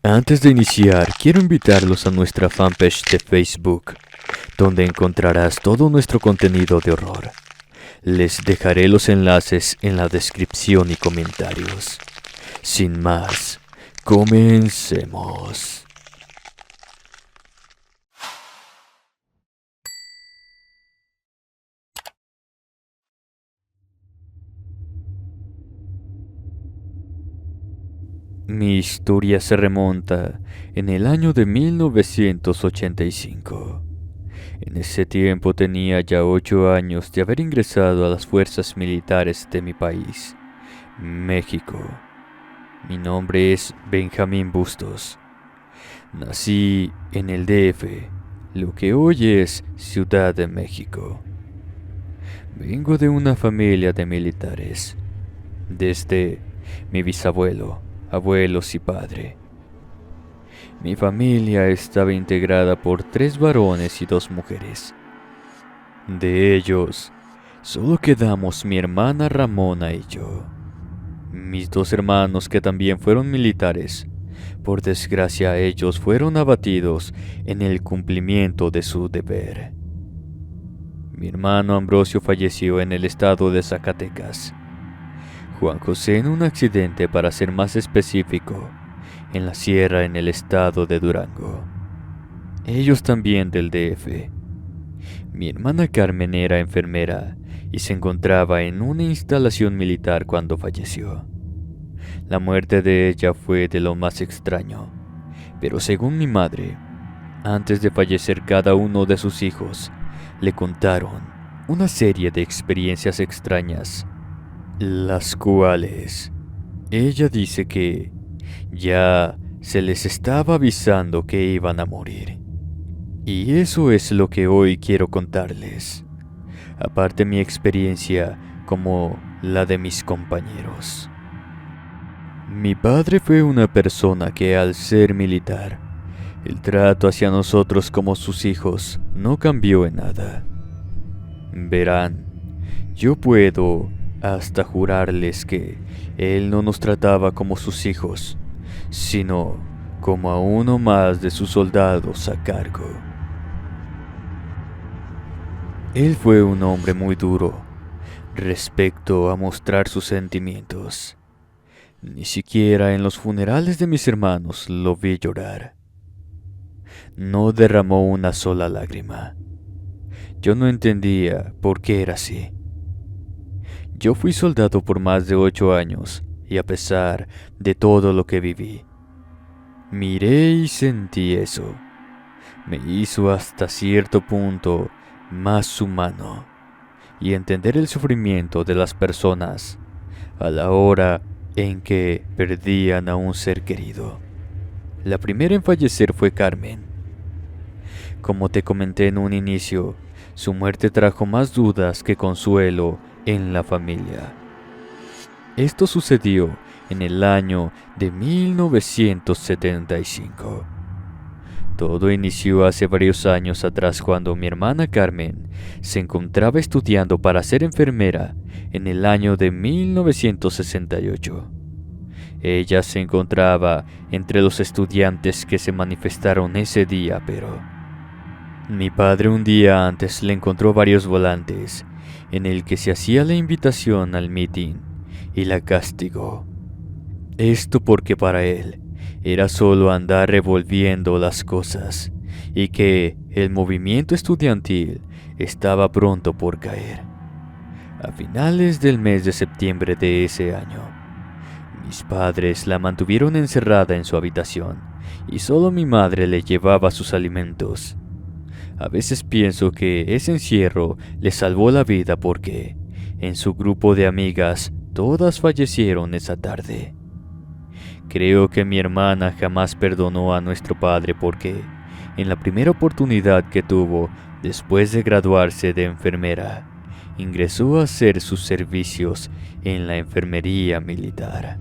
Antes de iniciar, quiero invitarlos a nuestra fanpage de Facebook, donde encontrarás todo nuestro contenido de horror. Les dejaré los enlaces en la descripción y comentarios. Sin más, comencemos. Mi historia se remonta en el año de 1985. En ese tiempo tenía ya 8 años de haber ingresado a las fuerzas militares de mi país, México. Mi nombre es Benjamín Bustos. Nací en el DF, lo que hoy es Ciudad de México. Vengo de una familia de militares, desde mi bisabuelo, abuelos y padre. Mi familia estaba integrada por 3 varones y 2 mujeres. De ellos, solo quedamos mi hermana Ramona y yo. Mis 2 hermanos, que también fueron militares, por desgracia ellos fueron abatidos en el cumplimiento de su deber. Mi hermano Ambrosio falleció en el estado de Zacatecas. Juan José en un accidente, para ser más específico, en la sierra en el estado de Durango. Ellos también del DF. Mi hermana Carmen era enfermera y se encontraba en una instalación militar cuando falleció. La muerte de ella fue de lo más extraño, pero según mi madre, antes de fallecer cada uno de sus hijos, le contaron una serie de experiencias extrañas, las cuales ella dice que ya se les estaba avisando que iban a morir. Y eso es lo que hoy quiero contarles, aparte mi experiencia como la de mis compañeros. Mi padre fue una persona que, al ser militar, el trato hacia nosotros como sus hijos no cambió en nada. Verán, yo puedo hasta jurarles que él no nos trataba como sus hijos, sino como a uno más de sus soldados a cargo. Él fue un hombre muy duro respecto a mostrar sus sentimientos. Ni siquiera en los funerales de mis hermanos lo vi llorar. No derramó una sola lágrima. Yo no entendía por qué era así. Yo fui soldado por más de 8 años y, a pesar de todo lo que viví, miré y sentí eso. Me hizo hasta cierto punto más humano y entender el sufrimiento de las personas a la hora en que perdían a un ser querido. La primera en fallecer fue Carmen. Como te comenté en un inicio, su muerte trajo más dudas que consuelo en la familia. Esto sucedió en el año de 1975. Todo inició hace varios años atrás, cuando mi hermana Carmen se encontraba estudiando para ser enfermera en el año de 1968. Ella se encontraba entre los estudiantes que se manifestaron ese día, pero mi padre un día antes le encontró varios volantes en el que se hacía la invitación al mitin y la castigó. Esto porque para él era solo andar revolviendo las cosas y que el movimiento estudiantil estaba pronto por caer. A finales del mes de septiembre de ese año, mis padres la mantuvieron encerrada en su habitación y solo mi madre le llevaba sus alimentos. A veces pienso que ese encierro le salvó la vida, porque en su grupo de amigas todas fallecieron esa tarde. Creo que mi hermana jamás perdonó a nuestro padre, porque en la primera oportunidad que tuvo después de graduarse de enfermera, ingresó a hacer sus servicios en la enfermería militar.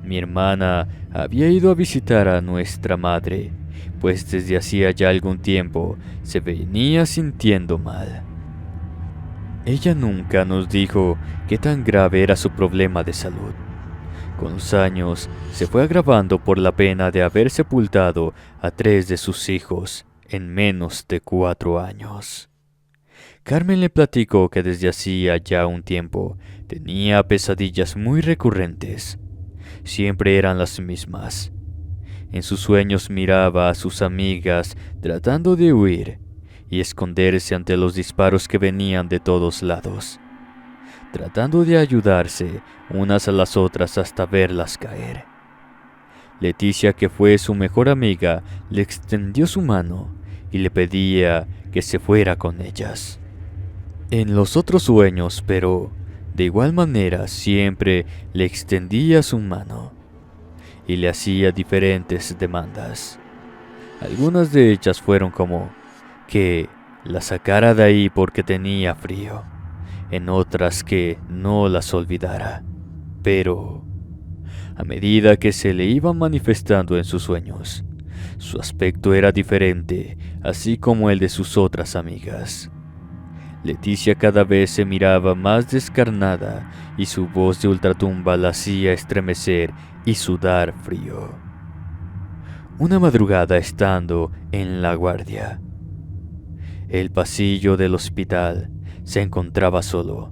Mi hermana había ido a visitar a nuestra madre, pues desde hacía ya algún tiempo se venía sintiendo mal. Ella nunca nos dijo qué tan grave era su problema de salud. Con los años, se fue agravando por la pena de haber sepultado a 3 de sus hijos en menos de 4 años. Carmen le platicó que desde hacía ya un tiempo tenía pesadillas muy recurrentes. Siempre eran las mismas. En sus sueños miraba a sus amigas tratando de huir y esconderse ante los disparos que venían de todos lados, tratando de ayudarse unas a las otras hasta verlas caer. Leticia, que fue su mejor amiga, le extendió su mano y le pedía que se fuera con ellas. En los otros sueños, pero de igual manera, siempre le extendía su mano y le hacía diferentes demandas. Algunas de ellas fueron como que la sacara de ahí porque tenía frío, en otras que no las olvidara. Pero a medida que se le iban manifestando en sus sueños, su aspecto era diferente, así como el de sus otras amigas. Leticia cada vez se miraba más descarnada y su voz de ultratumba la hacía estremecer y sudar frío. Una madrugada, estando en la guardia, el pasillo del hospital se encontraba solo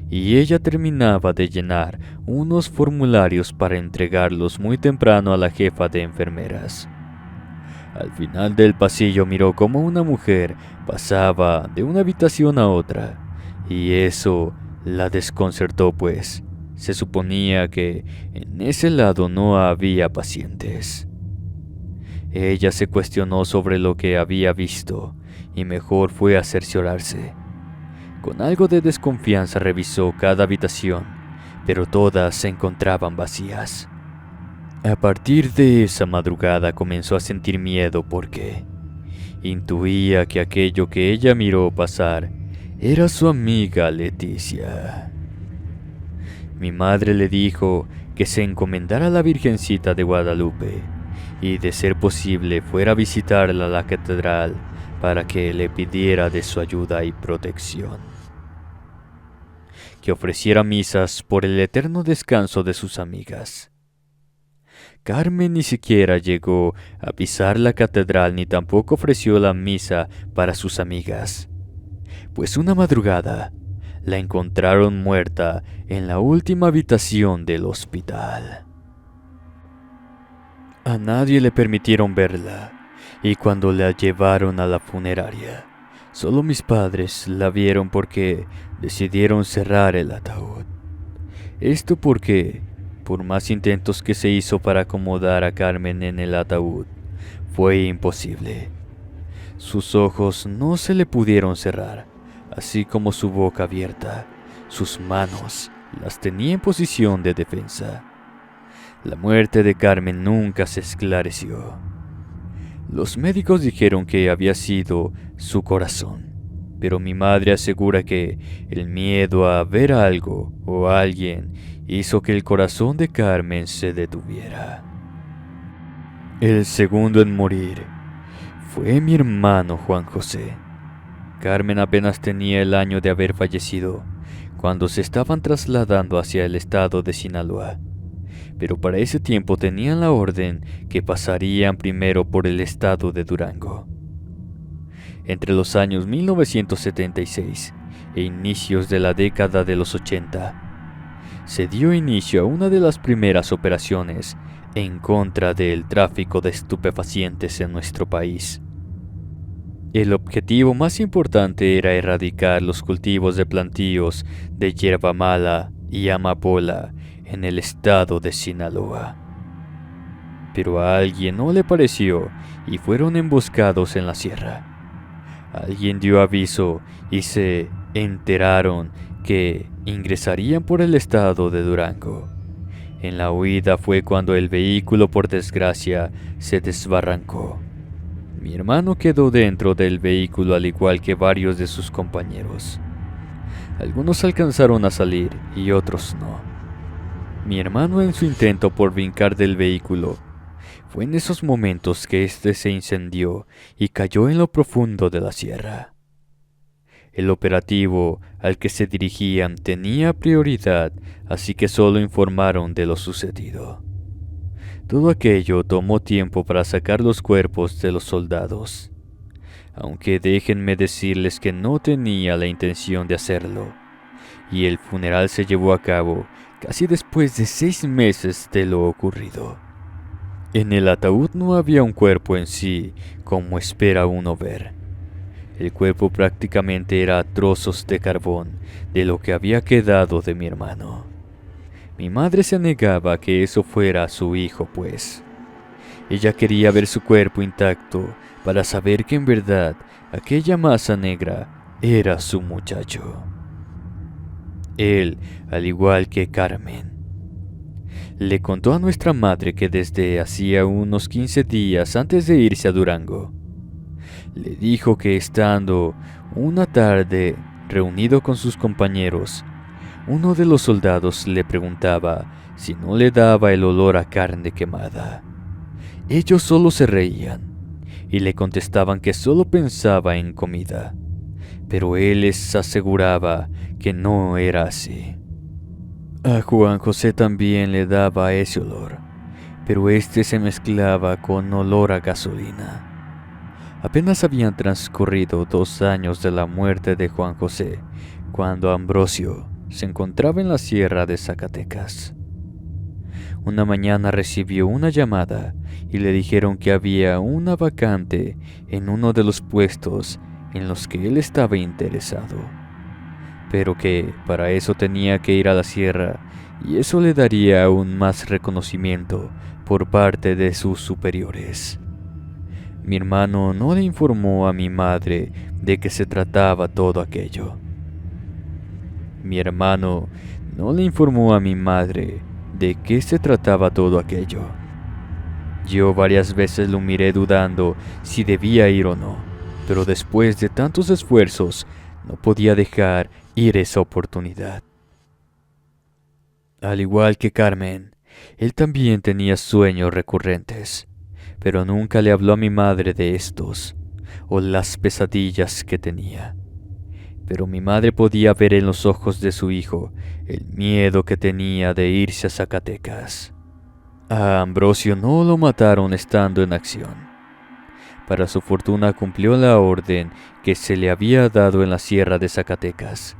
y ella terminaba de llenar unos formularios para entregarlos muy temprano a la jefa de enfermeras. Al final del pasillo miró cómo una mujer pasaba de una habitación a otra, y eso la desconcertó, pues se suponía que en ese lado no había pacientes. Ella se cuestionó sobre lo que había visto y mejor fue a cerciorarse. Con algo de desconfianza revisó cada habitación, pero todas se encontraban vacías. A partir de esa madrugada comenzó a sentir miedo porque intuía que aquello que ella miró pasar era su amiga Leticia. Mi madre le dijo que se encomendara a la Virgencita de Guadalupe y, de ser posible, fuera a visitarla a la catedral para que le pidiera de su ayuda y protección, que ofreciera misas por el eterno descanso de sus amigas. Carmen ni siquiera llegó a pisar la catedral ni tampoco ofreció la misa para sus amigas, pues una madrugada la encontraron muerta en la última habitación del hospital. A nadie le permitieron verla, y cuando la llevaron a la funeraria, solo mis padres la vieron porque decidieron cerrar el ataúd. Esto porque, por más intentos que se hizo para acomodar a Carmen en el ataúd, fue imposible. Sus ojos no se le pudieron cerrar, así como su boca abierta. Sus manos las tenía en posición de defensa. La muerte de Carmen nunca se esclareció. Los médicos dijeron que había sido su corazón, pero mi madre asegura que el miedo a ver algo o a alguien hizo que el corazón de Carmen se detuviera. El segundo en morir fue mi hermano Juan José. Carmen apenas tenía el año de haber fallecido cuando se estaban trasladando hacia el estado de Sinaloa, pero para ese tiempo tenían la orden que pasarían primero por el estado de Durango. Entre los años 1976 e inicios de la década de los 80, se dio inicio a una de las primeras operaciones en contra del tráfico de estupefacientes en nuestro país. El objetivo más importante era erradicar los cultivos de plantíos de hierba mala y amapola en el estado de Sinaloa. Pero a alguien no le pareció y fueron emboscados en la sierra. Alguien dio aviso y se enteraron que ingresarían por el estado de Durango. En la huida fue cuando el vehículo, por desgracia, se desbarrancó. Mi hermano quedó dentro del vehículo al igual que varios de sus compañeros. Algunos alcanzaron a salir y otros no. Mi hermano, en su intento por brincar del vehículo, fue en esos momentos que éste se incendió y cayó en lo profundo de la sierra. El operativo al que se dirigían tenía prioridad, así que solo informaron de lo sucedido. Todo aquello tomó tiempo para sacar los cuerpos de los soldados, aunque déjenme decirles que no tenía la intención de hacerlo, y el funeral se llevó a cabo casi después de 6 meses de lo ocurrido. En el ataúd no había un cuerpo en sí, como espera uno ver. El cuerpo prácticamente era trozos de carbón de lo que había quedado de mi hermano. Mi madre se negaba a que eso fuera su hijo, pues. Ella quería ver su cuerpo intacto para saber que en verdad aquella masa negra era su muchacho. Él, al igual que Carmen, le contó a nuestra madre que desde hacía unos 15 días antes de irse a Durango, le dijo que estando una tarde reunido con sus compañeros, uno de los soldados le preguntaba si no le daba el olor a carne quemada. Ellos solo se reían y le contestaban que solo pensaba en comida, pero él les aseguraba que no era así. A Juan José también le daba ese olor, pero este se mezclaba con olor a gasolina. Apenas habían transcurrido 2 años de la muerte de Juan José, cuando Ambrosio se encontraba en la sierra de Zacatecas. Una mañana recibió una llamada y le dijeron que había una vacante en uno de los puestos en los que él estaba interesado, pero que para eso tenía que ir a la sierra y eso le daría aún más reconocimiento por parte de sus superiores. Mi hermano no le informó a mi madre de qué se trataba todo aquello. Mi hermano no le informó a mi madre de qué se trataba todo aquello. Yo varias veces lo miré dudando si debía ir o no, pero después de tantos esfuerzos no podía dejar ir esa oportunidad. Al igual que Carmen, él también tenía sueños recurrentes, pero nunca le habló a mi madre de estos o las pesadillas que tenía. Pero mi madre podía ver en los ojos de su hijo el miedo que tenía de irse a Zacatecas. A Ambrosio no lo mataron estando en acción. Para su fortuna cumplió la orden que se le había dado en la sierra de Zacatecas,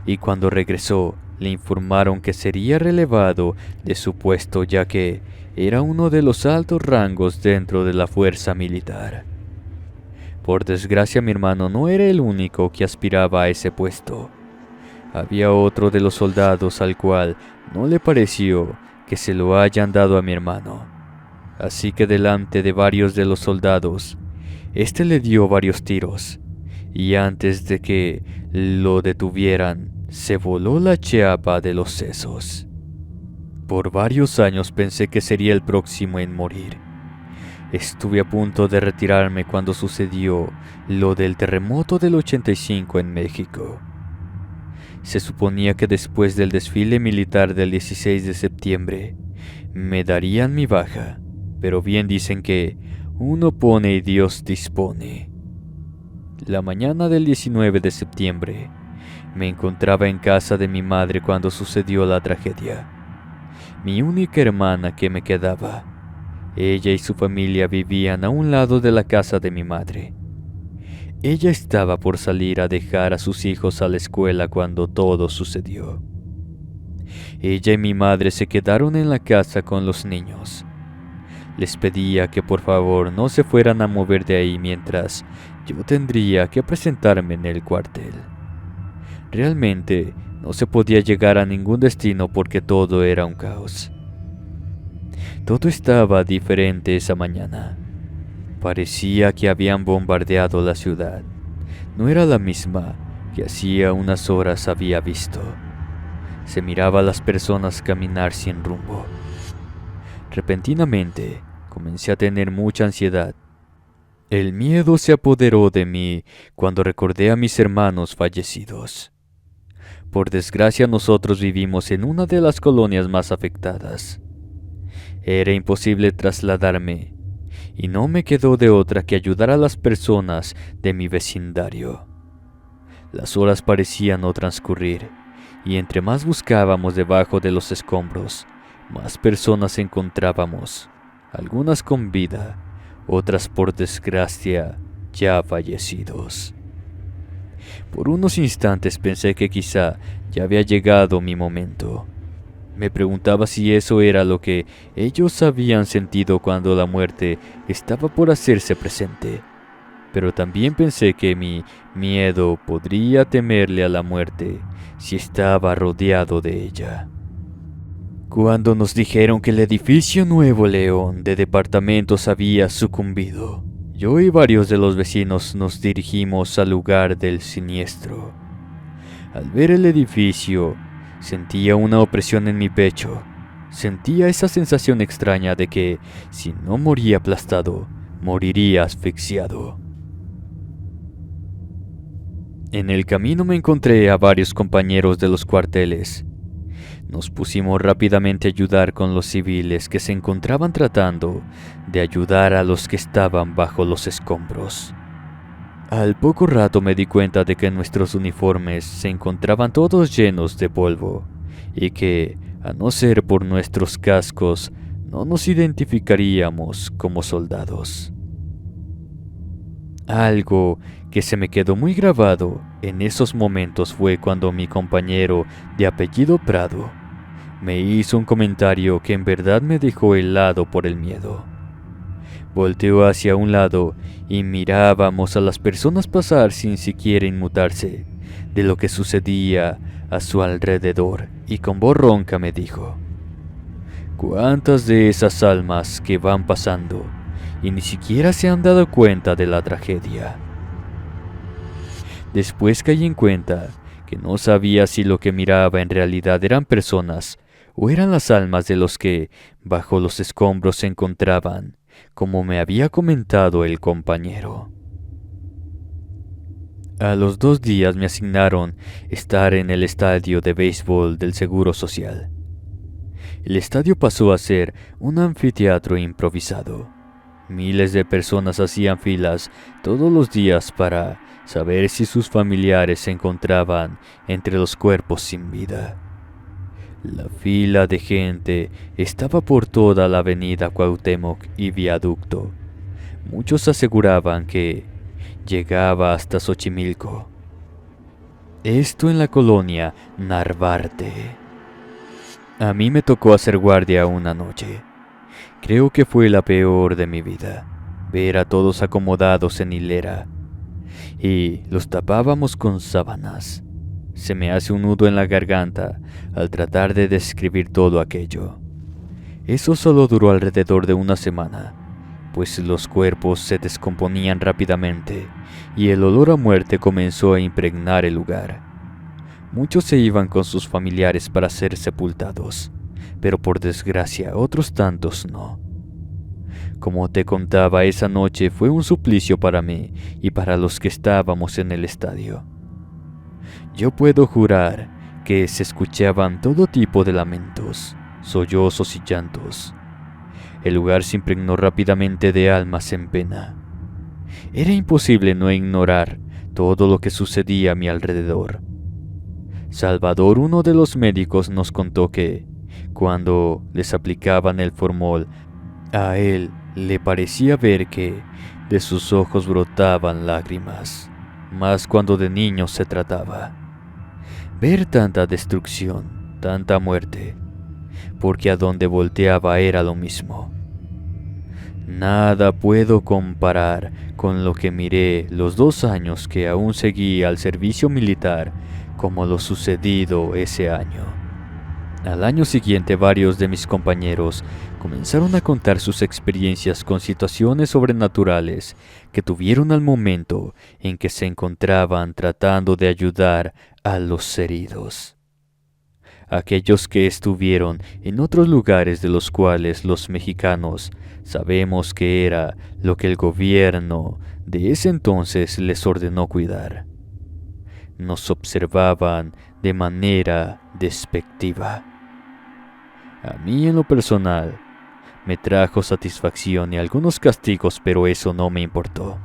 y cuando regresó le informaron que sería relevado de su puesto ya que era uno de los altos rangos dentro de la fuerza militar. Por desgracia mi hermano no era el único que aspiraba a ese puesto. Había otro de los soldados al cual no le pareció que se lo hayan dado a mi hermano. Así que delante de varios de los soldados, este le dio varios tiros, y antes de que lo detuvieran, se voló la chapa de los sesos. Por varios años pensé que sería el próximo en morir. Estuve a punto de retirarme cuando sucedió lo del terremoto del 85 en México. Se suponía que después del desfile militar del 16 de septiembre me darían mi baja, pero bien dicen que uno pone y Dios dispone. La mañana del 19 de septiembre me encontraba en casa de mi madre cuando sucedió la tragedia. Mi única hermana que me quedaba. Ella y su familia vivían a un lado de la casa de mi madre. Ella estaba por salir a dejar a sus hijos a la escuela cuando todo sucedió. Ella y mi madre se quedaron en la casa con los niños. Les pedía que por favor no se fueran a mover de ahí mientras yo tendría que presentarme en el cuartel. Realmente no se podía llegar a ningún destino porque todo era un caos. Todo estaba diferente esa mañana. Parecía que habían bombardeado la ciudad. No era la misma que hacía unas horas había visto. Se miraba a las personas caminar sin rumbo. Repentinamente comencé a tener mucha ansiedad. El miedo se apoderó de mí cuando recordé a mis hermanos fallecidos. Por desgracia nosotros vivimos en una de las colonias más afectadas. Era imposible trasladarme, y no me quedó de otra que ayudar a las personas de mi vecindario. Las horas parecían no transcurrir, y entre más buscábamos debajo de los escombros, más personas encontrábamos, algunas con vida, otras por desgracia ya fallecidos. Por unos instantes pensé que quizá ya había llegado mi momento. Me preguntaba si eso era lo que ellos habían sentido cuando la muerte estaba por hacerse presente. Pero también pensé que mi miedo podría temerle a la muerte si estaba rodeado de ella. Cuando nos dijeron que el edificio Nuevo León de departamentos había sucumbido, yo y varios de los vecinos nos dirigimos al lugar del siniestro. Al ver el edificio, sentía una opresión en mi pecho. Sentía esa sensación extraña de que, si no moría aplastado, moriría asfixiado. En el camino me encontré a varios compañeros de los cuarteles. Nos pusimos rápidamente a ayudar con los civiles que se encontraban tratando de ayudar a los que estaban bajo los escombros. Al poco rato me di cuenta de que nuestros uniformes se encontraban todos llenos de polvo y que, a no ser por nuestros cascos, no nos identificaríamos como soldados. Algo que se me quedó muy grabado en esos momentos fue cuando mi compañero de apellido Prado me hizo un comentario que en verdad me dejó helado por el miedo. Volteó hacia un lado y mirábamos a las personas pasar sin siquiera inmutarse de lo que sucedía a su alrededor y con voz ronca me dijo: ¿cuántas de esas almas que van pasando y ni siquiera se han dado cuenta de la tragedia? Después caí en cuenta que no sabía si lo que miraba en realidad eran personas o eran las almas de los que bajo los escombros se encontraban, como me había comentado el compañero. A los 2 días me asignaron estar en el estadio de béisbol del Seguro Social. El estadio pasó a ser un anfiteatro improvisado. Miles de personas hacían filas todos los días para saber si sus familiares se encontraban entre los cuerpos sin vida. La fila de gente estaba por toda la avenida Cuauhtémoc y Viaducto. Muchos aseguraban que llegaba hasta Xochimilco. Esto en la colonia Narvarte. A mí me tocó hacer guardia una noche. Creo que fue la peor de mi vida, ver a todos acomodados en hilera, y los tapábamos con sábanas. Se me hace un nudo en la garganta al tratar de describir todo aquello. Eso solo duró alrededor de una semana, pues los cuerpos se descomponían rápidamente y el olor a muerte comenzó a impregnar el lugar. Muchos se iban con sus familiares para ser sepultados, pero por desgracia otros tantos no. Como te contaba, esa noche fue un suplicio para mí y para los que estábamos en el estadio. Yo puedo jurar que se escuchaban todo tipo de lamentos, sollozos y llantos. El lugar se impregnó rápidamente de almas en pena. Era imposible no ignorar todo lo que sucedía a mi alrededor. Salvador, uno de los médicos, nos contó que, cuando les aplicaban el formol, a él le parecía ver que de sus ojos brotaban lágrimas, más cuando de niños se trataba. Ver tanta destrucción, tanta muerte, porque a donde volteaba era lo mismo. Nada puedo comparar con lo que miré los 2 años que aún seguí al servicio militar como lo sucedido ese año. Al año siguiente, varios de mis compañeros comenzaron a contar sus experiencias con situaciones sobrenaturales que tuvieron al momento en que se encontraban tratando de ayudar a los heridos. Aquellos que estuvieron en otros lugares de los cuales los mexicanos sabemos que era lo que el gobierno de ese entonces les ordenó cuidar. Nos observaban de manera despectiva. A mí, en lo personal, me trajo satisfacción y algunos castigos, pero eso no me importó.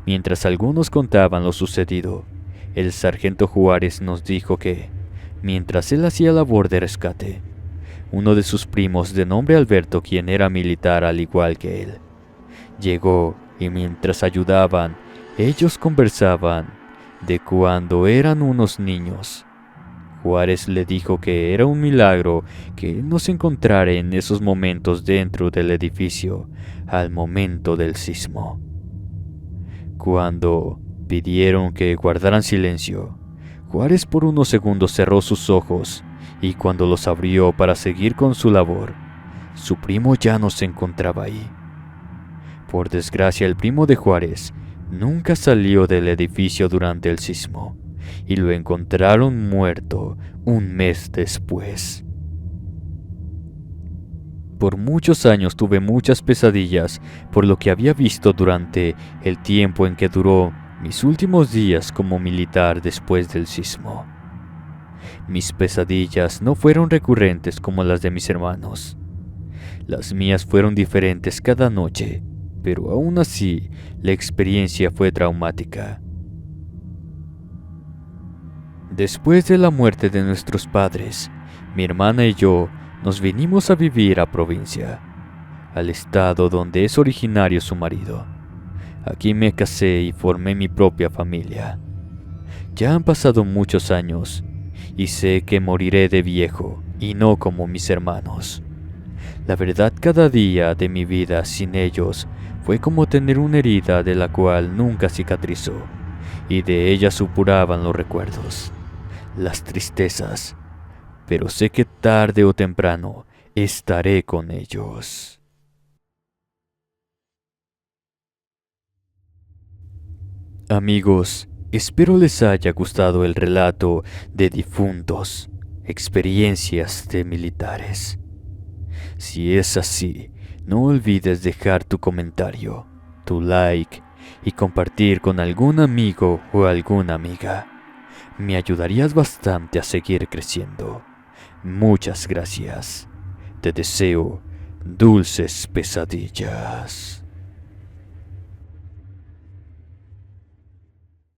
Mientras algunos contaban lo sucedido, El sargento Juárez nos dijo que, mientras él hacía labor de rescate, uno de sus primos de nombre Alberto, quien era militar al igual que él, llegó y mientras ayudaban, ellos conversaban de cuando eran unos niños. Juárez le dijo que era un milagro que él no se encontrara en esos momentos dentro del edificio al momento del sismo. Cuando pidieron que guardaran silencio, Juárez por unos segundos cerró sus ojos y cuando los abrió para seguir con su labor, su primo ya no se encontraba ahí. Por desgracia, el primo de Juárez nunca salió del edificio durante el sismo y lo encontraron muerto un mes después. Por muchos años tuve muchas pesadillas por lo que había visto durante el tiempo en que duró mis últimos días como militar después del sismo. Mis pesadillas no fueron recurrentes como las de mis hermanos. Las mías fueron diferentes cada noche, pero aún así la experiencia fue traumática. Después de la muerte de nuestros padres, mi hermana y yo nos vinimos a vivir a provincia, al estado donde es originario su marido. Aquí me casé y formé mi propia familia. Ya han pasado muchos años y sé que moriré de viejo y no como mis hermanos. La verdad, cada día de mi vida sin ellos fue como tener una herida de la cual nunca cicatrizó y de ella supuraban los recuerdos, las tristezas, pero sé que tarde o temprano estaré con ellos. Amigos, espero les haya gustado el relato de difuntos, experiencias de militares. Si es así, no olvides dejar tu comentario, tu like y compartir con algún amigo o alguna amiga. Me ayudarías bastante a seguir creciendo. Muchas gracias. Te deseo dulces pesadillas.